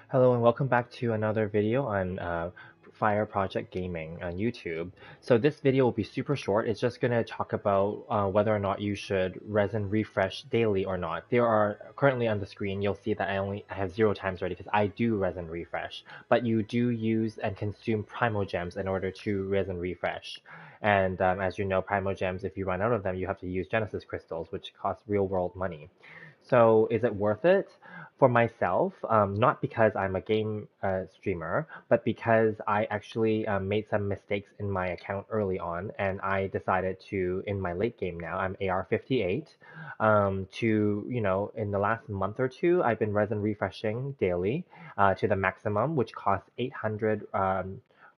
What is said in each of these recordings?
Hello and welcome back to another video on Fire Project Gaming on YouTube. So this video will be super short. It's just going to talk about whether or not you should resin refresh daily or not. There are currently on the screen, you'll see that I have 0 times already because I do resin refresh. But you do use and consume primogems in order to resin refresh. And as you know, primogems, if you run out of them, you have to use Genesis crystals, which cost real world money. So is it worth it? For myself, not because I'm a game streamer, but because I actually made some mistakes in my account early on, and I decided to, in my late game now, I'm AR 58, in the last month or two, I've been resin refreshing daily to the maximum, which costs 800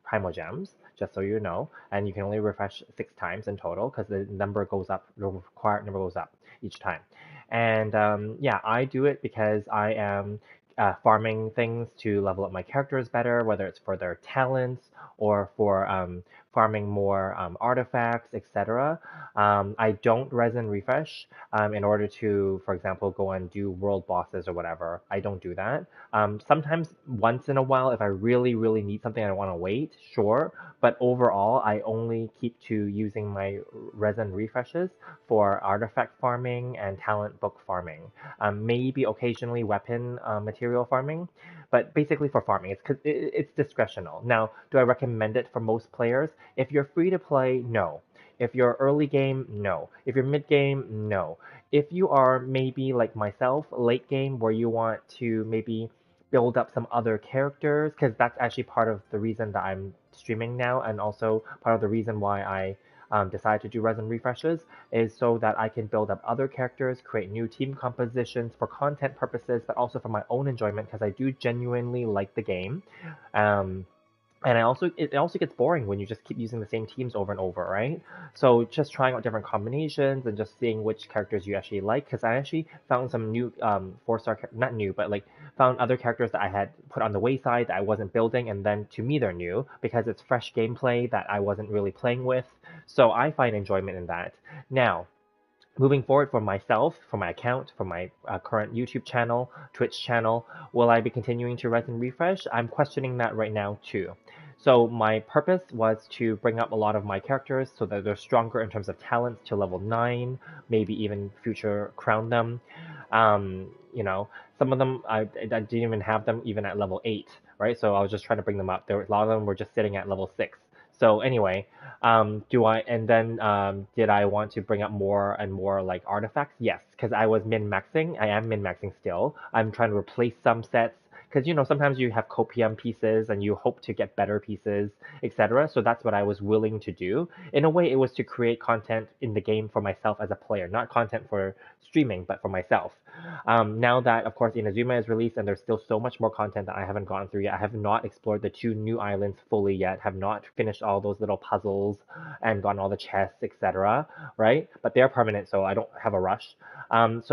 primogems, just so you know, and you can only refresh 6 times in total because the number goes up, the required number goes up each time. And yeah, I do it because I am farming things to level up my characters better, whether it's for their talents or for farming more artifacts, etc. I don't resin refresh in order to, for example, go and do world bosses or whatever. I don't do that. Sometimes once in a while, if I really, really need something, I want to wait, sure. But overall, I only keep to using my resin refreshes for artifact farming and talent book farming. Maybe occasionally weapon material farming, but basically for farming. It's discretional. Now, do I recommend it for most players? If you're free to play, no. If you're early game, no. If you're mid game, no. If you are maybe like myself, late game, where you want to maybe build up some other characters, because that's actually part of the reason that I'm streaming now, and also part of the reason why I decided to do resin refreshes, is so that I can build up other characters, create new team compositions for content purposes, but also for my own enjoyment, because I do genuinely like the game. Um, and it also gets boring when you just keep using the same teams over and over, right? So just trying out different combinations and just seeing which characters you actually like. Because I actually found some new 4-star, not new, but like found other characters that I had put on the wayside that I wasn't building, and then to me they're new because it's fresh gameplay that I wasn't really playing with. So I find enjoyment in that. Now, moving forward for myself, for my account, for my current YouTube channel, Twitch channel, will I be continuing to resin refresh? I'm questioning that right now too. So my purpose was to bring up a lot of my characters so that they're stronger in terms of talents to level 9, maybe even future crown them. Some of them I didn't even have them even at level 8, right? So I was just trying to bring them up. A lot of them were just sitting at level 6. So anyway, did I want to bring up more and more like artifacts? Yes, because I was min-maxing. I am min-maxing still. I'm trying to replace some sets because sometimes you have copium pieces and you hope to get better pieces, etc. So that's what I was willing to do. In a way, it was to create content in the game for myself as a player, not content for streaming, but for myself. Now that, of course, Inazuma is released and there's still so much more content that I haven't gone through yet. I have not explored the 2 new islands fully yet, have not finished all those little puzzles and gotten all the chests, etc. Right? But they're permanent, so I don't have a rush. And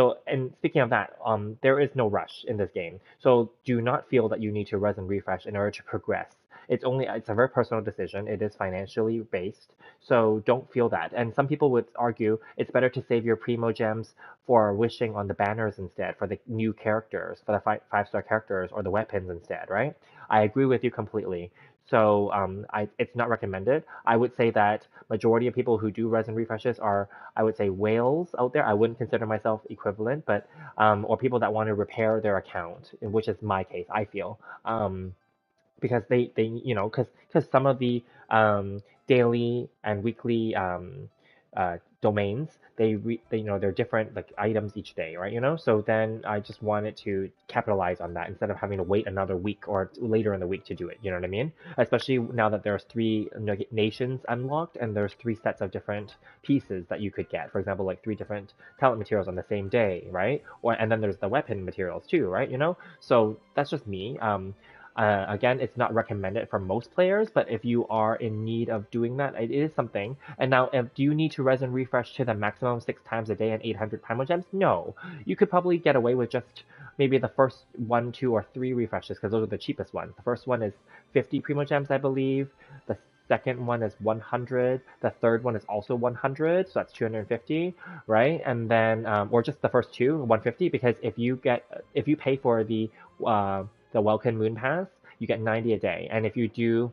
speaking of that, there is no rush in this game. So do not feel that you need to resin refresh in order to progress. It's a very personal decision. It is financially based. So don't feel that. And some people would argue it's better to save your primo gems for wishing on the banners instead, for the new characters, for the 5-star characters or the weapons instead, right? I agree with you completely. So it's not recommended. I would say that majority of people who do resin refreshes are, I would say, whales out there. I wouldn't consider myself equivalent, but or people that want to repair their account, which is my case, I feel. Because because some of the daily and weekly domains, they're different like items each day, right? So then I just wanted to capitalize on that instead of having to wait another week or later in the week to do it. You know what I mean? Especially now that there's 3 nations unlocked and there's 3 sets of different pieces that you could get. For example, like 3 different talent materials on the same day, right? And then there's the weapon materials too, right? So that's just me. Again, it's not recommended for most players, but if you are in need of doing that, it is something. And now, do you need to resin refresh to the maximum 6 times a day and 800 primogems? No. You could probably get away with just maybe the first 1, 2, or 3 refreshes, because those are the cheapest ones. The first one is 50 primogems, I believe. The second one is 100. The third one is also 100, so that's 250, right? And then, or just the first 2, 150, because if you pay for the the Welkin Moon Pass, you get 90 a day. And if you do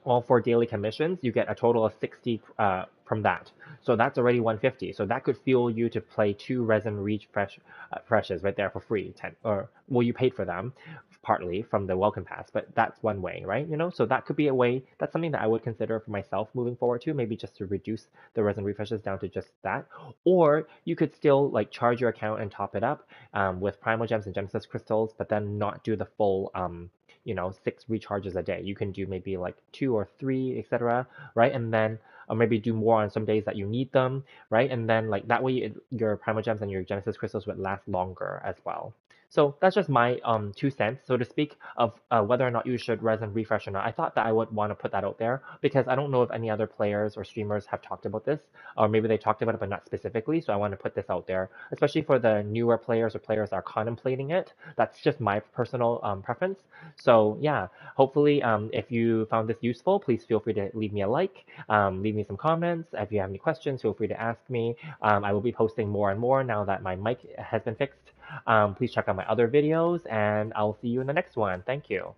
all 4 daily commissions, you get a total of 60 from that. So that's already 150. So that could fuel you to play 2 Resin Refresh freshes right there for free. 10 or well, you paid for them partly from the welcome pass, but that's one way, right? So that could be a way. That's something that I would consider for myself moving forward too. Maybe just to reduce the Resin Refreshes down to just that, or you could still like charge your account and top it up with Primal Gems and Genesis crystals, but then not do the full 6 recharges a day. You can do maybe like 2 or 3, etc. Right? And then or maybe do more on some days that you need them, right? And then like that way your Primal Gems and your Genesis crystals would last longer as well. So that's just my 2 cents, so to speak, of whether or not you should resin refresh or not. I thought that I would want to put that out there because I don't know if any other players or streamers have talked about this, or maybe they talked about it but not specifically. So I want to put this out there, especially for the newer players or players that are contemplating it. That's just my personal preference. So yeah, hopefully if you found this useful, please feel free to leave me a like, leave me some comments. If you have any questions, feel free to ask me. I will be posting more and more now that my mic has been fixed. Please check out my other videos, and I'll see you in the next one. Thank you.